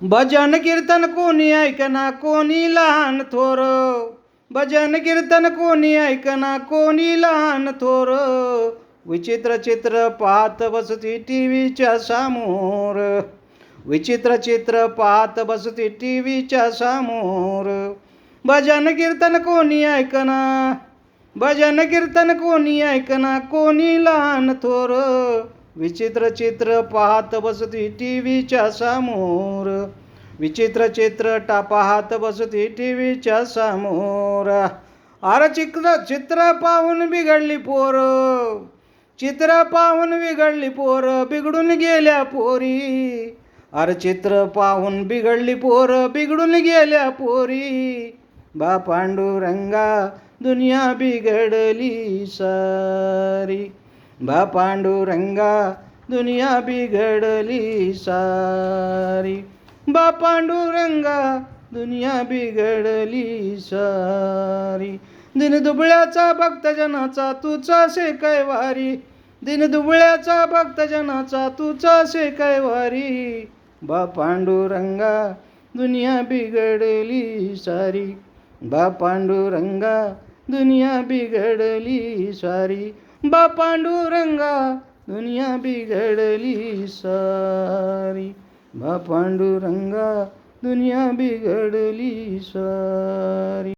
भजन कीर्तन कोणी ऐकना, कोणी लहान थोर. भजन कीर्तन कोणी ऐकना, कोणी लहान थोर. विचित्र चित्र पाहत बसती टीव्हीच्या समोर. विचित्र चित्र पाहत बसती टीव्हीच्या समोर. भजन कीर्तन कोणी ऐकना, भजन कीर्तन कोणी ऐकना, कोणी लहान थोर. विचित्र चित्र पाहत बसती टीव्हीच्या समोर. विचित्र चित्र पाहत बसती टीव्हीच्या समोर. अरे चित्र पाहून बिघडली पोर. चित्र पाहून बिघडली पोर, बिघडून गेल्या पोरी. अरे चित्र पाहून बिघडली पोर, बिघडून गेल्या पोरी. बा पांडुरंगा दुनिया बिघडली सारी. बा पांडुरंगा दुनिया बिघडली सारी. बा पांडुरंगा दुनिया बिघडली सारी. दिन दुबळ्याचा भक्तजनाचा तुचा से कैवारी. दिन दुबळ्याचा भक्तजनाचा तुचा से कैवारी. बा पांडुरंगा दुनिया बिघडली सारी. बा पांडुरंगा दुनिया बिघडली सारी. बा पांडुरंगा दुनिया बिघडली सारी. बा पांडुरंगा दुनिया बिघडली सारी.